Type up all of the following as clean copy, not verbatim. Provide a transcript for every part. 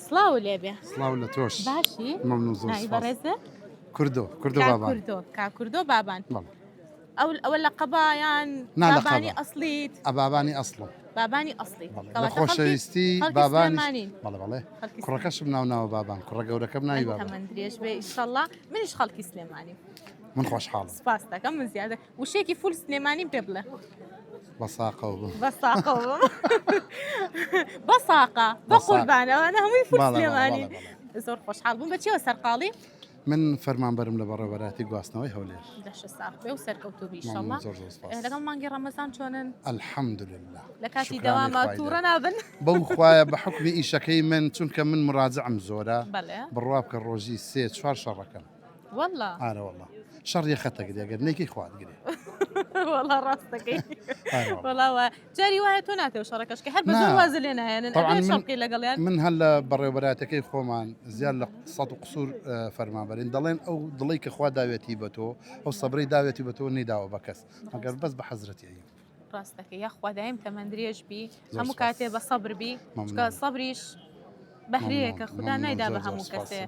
سڵاو لێبێ سڵاو لە تۆش باشی مەمنوو زۆر ناوی سوپاس. بەڕێزە کوردۆ بابان کوردۆ بابان بەڵێ ئەوە لە قەبایان نا لە بابانی قەبا. ئەسلیت ئەبابانی ئەسڵم بابانی ئەسلی لە خۆشەویستی بابانی بەڵێ بەڵێ خەڵکی کوڕەکەشم ناوناوە بابان کوڕە گەورەکەم ناوی بابان هەمەند درێژ بێ ئیشەڵڵا منیش خەڵکی سلێمانی من خۆشحاڵم سپاس دەکەم من زیادە وشێکی فول سلێمانی پێ بڵێ بەساقە و بم بەساقە بەساقە بە قوربانەوەنە هەمووی فول سلێمانی زۆر خۆشحاڵ بووم بەچیەوە سەرقاڵی من فەرمانبەرم لە بەڕێوەبەراتی گواستنەوەی هەولێر دەشە ساق بێ و سەرکەوتوبی ئیشەڵڵا لەگەڵ مانگی ڕەمەزان چۆنن الحەمدولله لە کاتی دەوامە تووڕە نابن بەو خوایە بە حکمی ئیشەکەی من چونکە من مراجعم زۆرە بەڵێ بڕوا بکە ڕۆژی 3-4 شەڕەکەم وەڵڵا ئارە وەڵڵا شەڕی خەتەگرێ ئەگەر نێکی خوادگرێ وەڵا ڕاستەکەی وەڵاوە جاری وایە تۆ ناتێ و شەڕەکەشکە هەر بە زۆر وازە لێ نایەنن ئەگەر شەڵقی لەگەڵیان من هەر لە بەڕێوەبەراتەکەی خۆمان زیاد لە سەد و قسوور فەرمانبەرین دەڵێن ئەو دڵی کە خوا داوێتی بە تۆ ئەو سەبرەی داوێتی بە تۆ نەیداوە بە کەس ئەگەر بەس بە حەزرەتی ئەیوب ڕاستەکەی یاخوا دایم تەمەندرێژ بی هەموو کاتێ بە سەبر بی چکە سەبریش بەهرەیەکە خوددا نایدا بە هەموو کەسێ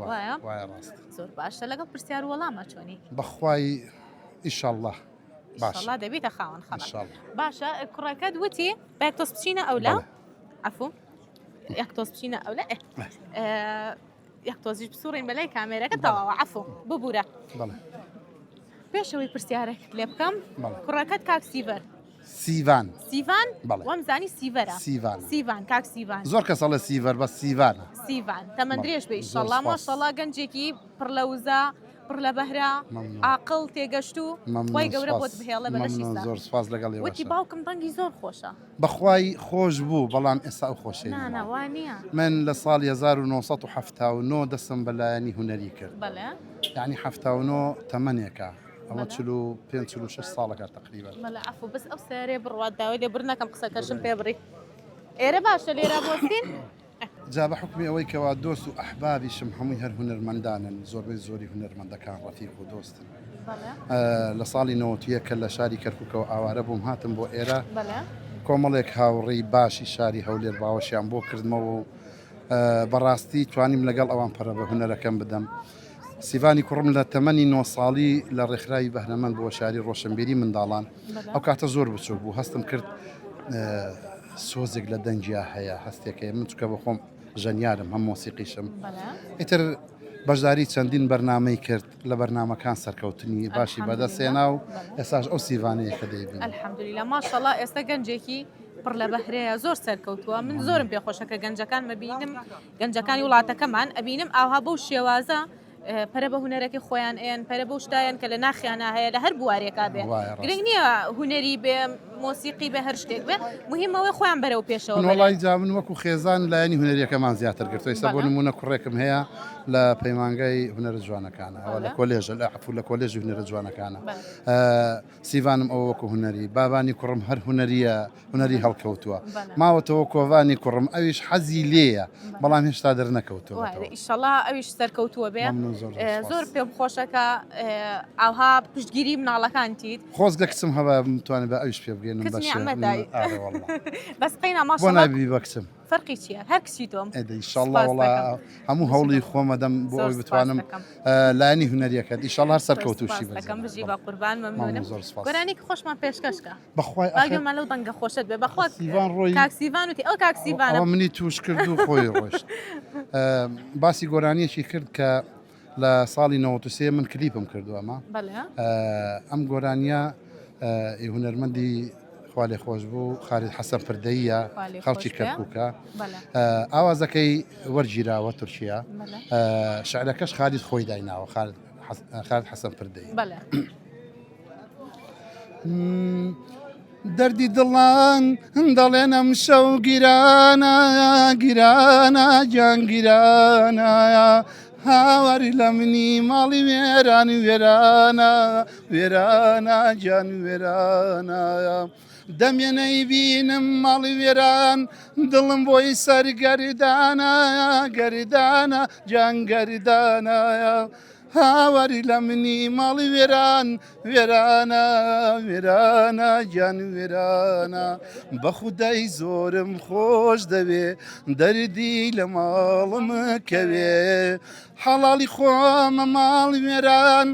وایە ڕاست زۆر باشە لەگەڵ پرسیار وەڵامە چۆنی بەخوای ئیشەڵڵا باشە دەبێتە خاوەن خەڵک باشە کوڕەکەت وتی با یەک تۆس بچینە ئەولا عەفوو یەک تۆس بچینە ئەولا یەک تۆزیش بسوڕین بەلای کامێرەکە تەواوە عەفوو ببوورە پێشەوەی پرسیارێکت لێ بکەم کوڕەکەت کاک سیڤەر سیڤان وەم زانی سیڤەرە سیڤان کاک سیڤان زۆر کەس ئەڵێ سیڤەر بە سیڤانە سیڤان تەمەندرێژ بێ ئیشەڵڵا ماشەڵڵا گەنجێکی پڕ لە وزە پڕ لە بەهرا عاقڵ تێگەشت و وای گەورە بۆت بهێڵە بەلەشی زۆر سپاس لەگەڵ وتی باوکم بەنگی زۆر خۆشە بەخوای خۆش بوو بەڵام ئێستا ئەو خۆشەی نانەوانە من لە ساڵی 1970 دەستم بەلایەنی هونەری کرد یعنی 79 تەمەنێکە ئەمە 45 ساڵەکە تقریبا مەلا عەفوو بەس ئەو سارێ بڕوات داوای لێ بڕ نەکەم قسەکەشم پێ بڕی ئێرە باشە لێرە بۆستین جا بە حکمی ئەوەی کەوا دۆست و ئەحبابیشم هەمووی هەر هونەرمەندانن زۆربەی زۆری هونەرمەندەکان ڕەفیق و دۆستن لە ساڵی 90 کە لە شاری کەرکووکەوە ئاوارە بووم هاتم بۆ ئێرە کۆمەڵێک هاوڕێی باشی شاری هەولێر باوەشیان بۆ کردمەوە و بەڕاستی توانیم لەگەڵ ئەوان پەرە بە هونەرەکەم بدەم سیڤانی کوڕم لە تەمەنی 9 ساڵی لە ڕێکخراوی بەهرەمەند بۆ شاری ڕۆشنبیری منداڵان ئەو کاتە زۆر بچوو بوو هەستم کرد سۆزێک لە دەنجیا هەیە هەستێکەیە من چکە بە خۆم ژەنیارم هەم مۆسیقیشم ئیتر بەشداری چەندین بەرنامەی کرد لە بەرنامەکان سەرکەوتنی باشی بەدەستێنا و ئێساش ئەو سیڤانەیە کە دەیبین ئەلحەمدولیلا ماشەڵڵا ئێستا گەنجێکی پڕ لە بەهرەیە زۆر سەرکەوتووە من زۆرم پێخۆشەکە گەنجەکان مەبینم گەنجەکانی وڵاتەکەمان ئەبینم ئاها بەو شێوازە پەرە بە هونەرەکەی خۆیان ئێن پەرە بە شتایان کە لە ناخیانە هەیە لە هەر بوارێکا بێ گرنگ نییە هونەری بێ مۆسیقی بە هەر شتێک بێ مهمەوەی خۆیان بەرەو پێشەوە وڵی جا من وەکو خێزان لایەنی هونەریەکەمان زیاتر گرتو ئێستا بۆ نمونە کوڕێکم هەیە لە پەیمانگای هونەرە جوانەکانە ئەوە لە کۆلێژە لە عەفوو لە کۆلێژی هونەرە جوانەکانە سیڤانم ئەوە وەکو هونەری بابانی کوڕم هەر هونەریە هونەری هەڵکەوتووە ماوەتەوە کۆڤانی کوڕم ئەویش حەزی لێیە بەڵام هێشتا دەرنەکەوتووە ئیشەڵڵا ئەویش سەرکەوتووە بێ زۆر پێم خۆشەکە ئاها پشتگیری مناڵەکانتیت خۆزگە کچم هەبە بتوانێت بە ئەویش پێ بگەێنم بەس قەینا بۆ نابی بە کچم فەرقی چییە هەر کسی تۆم ئیشەڵڵا وڵا هەموو هەوڵی خۆمەدەم بۆ ئەوی بتوانم لایەنی هونەریەکەت ئیشەڵڵا سەرکەوتوشی بەکەم بژی بە قوربان مەمنونم گۆرانێکی خۆشمان پێشکەشکە بەخوای ئاگەمان لەو دەنگە خۆشت بێ بەخوا کاکسیڤان وتی ئەو کاکسیڤانە منی توش کرد و خۆی ڕۆشت باسی گۆرانیەکی کرد کە لە ساڵی 93 من کلیپم کردووەمە ئەم گۆرانیە هونەرمەندی خوالێ خۆش بوو خالید حەسەن پردەیە خەڵکی کەرکووکە ئاوازەکەی وەرگیراوە تورکیا شعرەکەش خالید خۆی دایناوە خالید حەسەن پردەی دەردی دڵان دەڵێنم شەو گیرانە گیرانە گیان گیرانە هاواری لە منی ماڵی وێرانی وێرانە وێرانە گیان وێرانە دەمێنەی بینم ماڵی وێران دڵم بۆی سەر گەردانە گەردانە گیان گەردانە هاوەری لە منی ماڵی وێران وێرانە وێرانە گیان وێرانە بە خودای زۆرم خۆش دەوێ دەردی لە ماڵم کەوێ حەڵاڵی خۆمە ماڵی وێران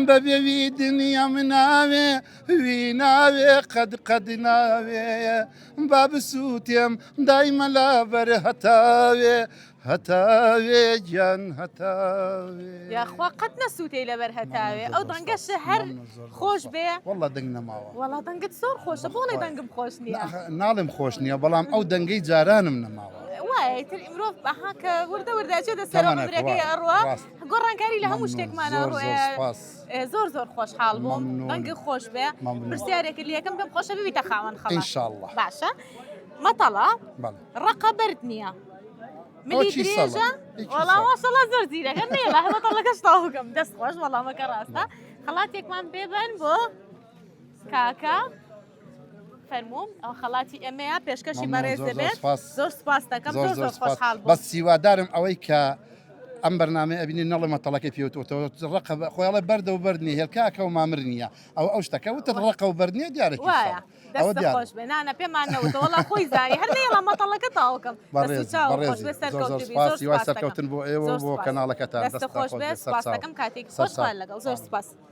بەبێوی دنیا مناوێ وی ناوێ قەد ناوێ با بسووتێم دایمە لە بەر هەتاوێ هەتاوێ گیان هەتاوێ یاخوا قەت نەسووتەی لەبەر هەتاوێ ئەو دەنگەشە هەر خۆش بێ وەڵا دەنگ نەماوە وەڵا دەنگت زۆر خۆشە بۆڵێ دەنگم خۆش نییە ناڵم خۆش نییە بەڵام ئەو دەنگەی جارانم نەماوە وایە تر ئیمرۆڤ بەهاکە وردە ورداچێتە سەرەکەی ئەڕوە گۆڕانکاری لە هەموو شتێکمانە ڕوێ زۆر زۆر خۆشحاڵ بووم دەنگی خۆش بێ پرسیارێکی لەکەم پێم خۆشە ببیتە خاوەن خەڵات ئینشاءالله باشە مەتەڵە ڕقە بەرد نییە ملی درێژە وەڵام ماشەڵڵا زۆر زیرەکە نێڵە هەمەتەڵەکەش تاو بکەم دەست خۆش وەڵامەکە ڕاستە خەڵاتێکمان بێبن بۆ کاکە فەرمووم ئەو خەڵاتی ئەمەیە پێشکەشی بەڕێز دەبێت زۆر سپاس دەکەم زۆر زۆر خۆشحاڵ بووم بەس سیوادارم ئەوەی کە ئەم بەرنامە ئەبینی نەڵێ مەتەڵەکەی پێوتەوە ڕقە خۆیاڵە بەردە و بەردنی هێلکاکە و مامر نییە ئەو شتەکە وتە ڕقە و بەردنیە دیارێکی وایە دەستە خۆش بێ نانە پێمان نەوتەوەڵا خۆی زانی هەر نێڵە مەتەڵەکە تاوکەم سەرکەوتن بۆ ئێوە بۆ کەناڵەکەتان دەستە خۆش بێ سپاس دەکەم کاتێک خۆشحال لەگەڵ زۆر سپاس